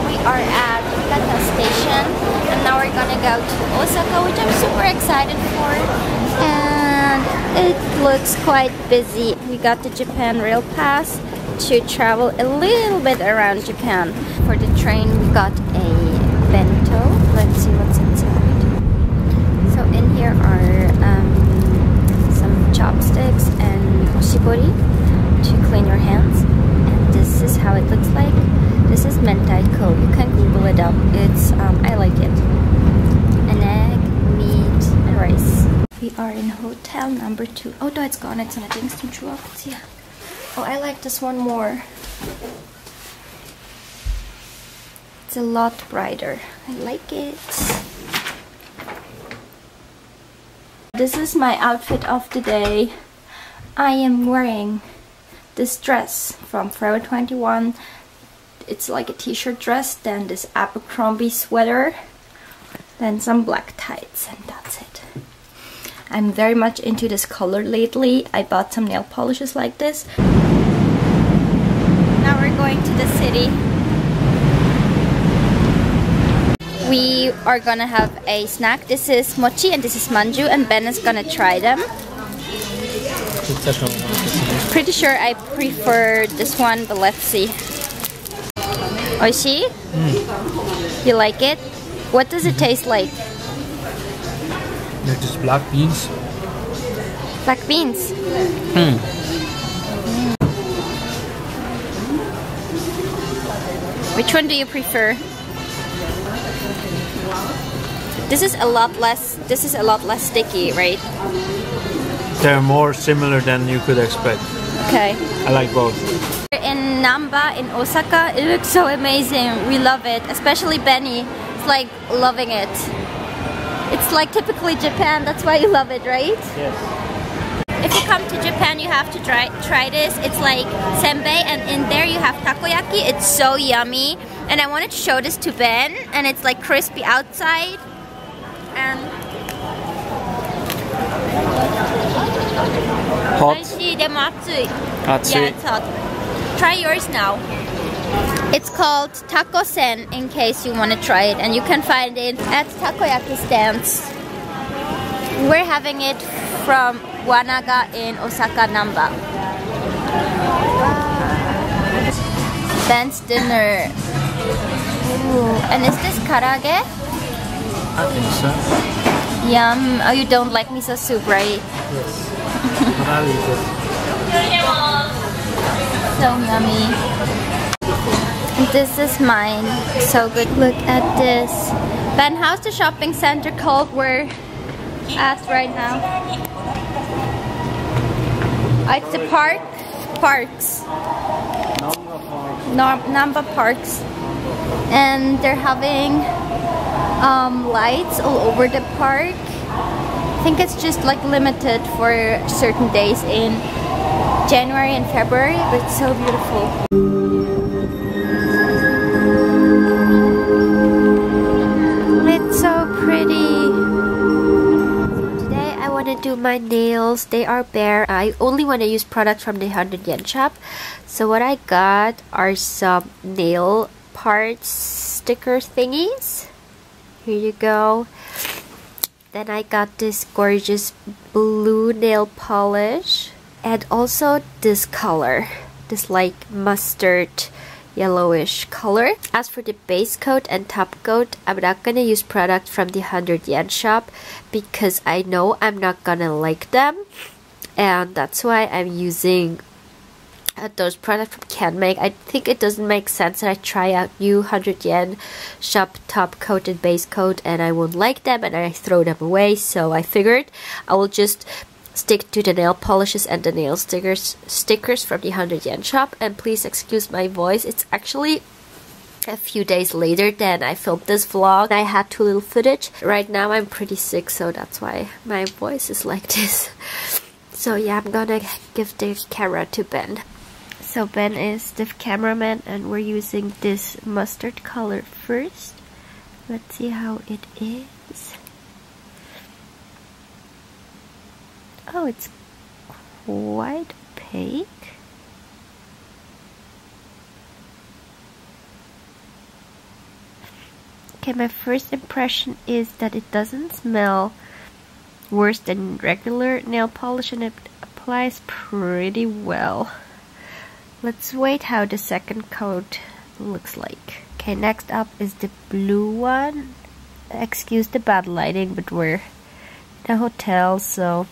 we are at Osaka station, and now we're gonna go to Osaka, which I'm super excited for. And it looks quite busy. We got the Japan Rail Pass to travel a little bit around Japan. For the train, we got a bento. Let's see what's inside. So in here are some chopsticks and oshibori to clean your hands. And this is how it looks like. This is mentaiko. You can Google it up. It's I like it. An egg, meat, and rice. We are in hotel number 2. Oh, no, it's gone. It's on a things to chew up. Yeah. Oh, I like this one more. It's a lot brighter. I like it. This is my outfit of the day. I am wearing this dress from Forever 21. It's like a t-shirt dress, then this Abercrombie sweater, then some black tights, and that's it. I'm very much into this color lately. I bought some nail polishes like this. Now we're going to the city. We are gonna have a snack. This is mochi and this is manju, and Ben is gonna try them. Pretty sure I prefer this one, but let's see. Oishi? You like it? What does it taste like? They're just black beans. Black beans? Which one do you prefer? This is a lot less sticky, right? They're more similar than you could expect. Okay. I like both. In Namba in Osaka, it looks so amazing. We love it, especially Benny. It's like loving it. It's like typically Japan, that's why you love it, right? Yes. If you come to Japan, you have to try this. It's like senbei, and in there you have takoyaki. It's so yummy. And I wanted to show this to Ben, and it's like crispy outside. And hot. Yeah, it's hot. Try yours now. It's called Takosen, in case you want to try it, and you can find it at takoyaki stands. We're having it from Wanaga in Osaka, Namba. Ben's dinner. Ooh. And is this karage? I think so. Yum. Oh, you don't like miso soup, right? Yes. But I'll eat it. So yummy. This is mine. So good. Look at this. Ben, how's the shopping center called we're at right now? It's the parks. Namba Parks. And they're having lights all over the park. I think it's just like limited for certain days in January and February, but it's so beautiful. It's so pretty. So today I want to do my nails. They are bare. I only want to use products from the 100 yen shop. So what I got are some nail parts sticker thingies. Here you go. Then I got this gorgeous blue nail polish. And also this color. This like mustard yellowish color. As for the base coat and top coat, I'm not gonna use product from the 100 yen shop because I know I'm not gonna like them. And that's why I'm using those products from CanMake. I think it doesn't make sense that I try out new 100 yen shop top coat and base coat and I won't like them and I throw them away. So I figured I will just stick to the nail polishes and the nail stickers from the 100 yen shop. And please excuse my voice. It's actually a few days later than I filmed this vlog. I had too little footage. Right now I'm pretty sick, so that's why my voice is like this. So yeah, I'm gonna give the camera to Ben. So Ben is the cameraman and we're using this mustard color first. Let's see how it is. Oh, it's quite opaque. Okay, my first impression is that it doesn't smell worse than regular nail polish and it applies pretty well. Let's wait how the second coat looks like. Okay, next up is the blue one. Excuse the bad lighting, but we're in a hotel, so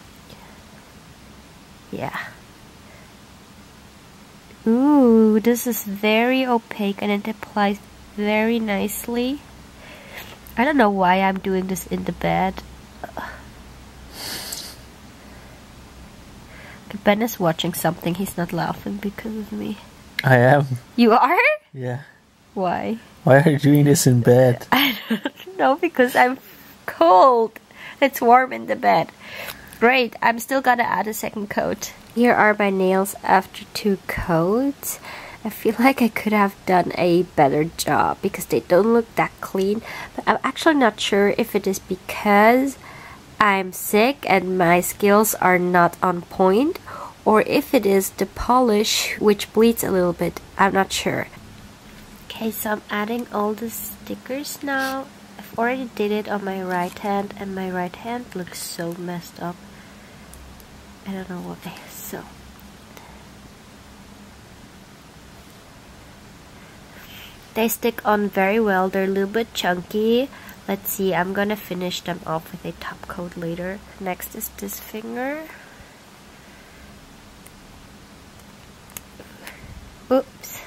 yeah. Ooh, this is very opaque and it applies very nicely. I don't know why I'm doing this in the bed. Ben is watching something. He's not laughing because of me. I am. You are? Yeah. Why? Why are you doing this in bed? I don't know, because I'm cold. It's warm in the bed. Great, I'm still gonna add a second coat. Here are my nails after 2 coats. I feel like I could have done a better job because they don't look that clean. But I'm actually not sure if it is because I'm sick and my skills are not on point, or if it is the polish which bleeds a little bit. I'm not sure. Okay, so I'm adding all the stickers now. I've already did it on my right hand and my right hand looks so messed up. I don't know why. So they stick on very well. They're a little bit chunky. Let's see, I'm gonna finish them off with a top coat later. Next is this finger. Oops.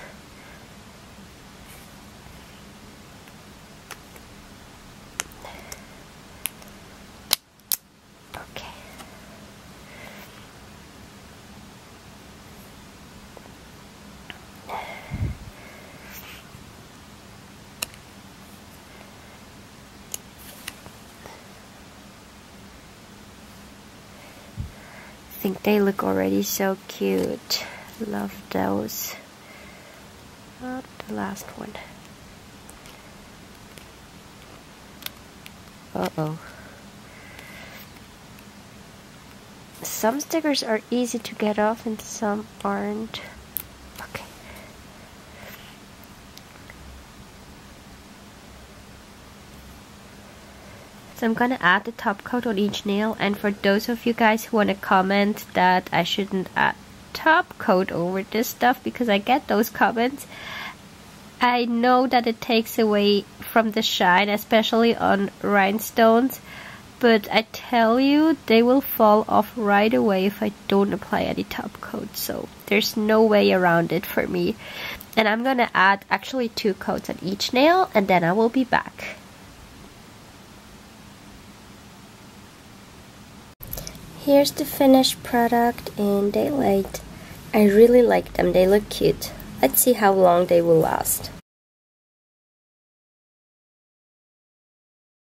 Okay. I think they look already so cute. Love those. Not the last one. Uh-oh. Some stickers are easy to get off and some aren't. Okay. So I'm gonna add the top coat on each nail, and for those of you guys who wanna comment that I shouldn't add top coat over this stuff, because I get those comments, I know that it takes away from the shine, especially on rhinestones, but I tell you, they will fall off right away if I don't apply any top coat, so there's no way around it for me. And I'm gonna add actually 2 coats on each nail, and then I will be back. Here's the finished product in daylight. I really like them, they look cute. Let's see how long they will last.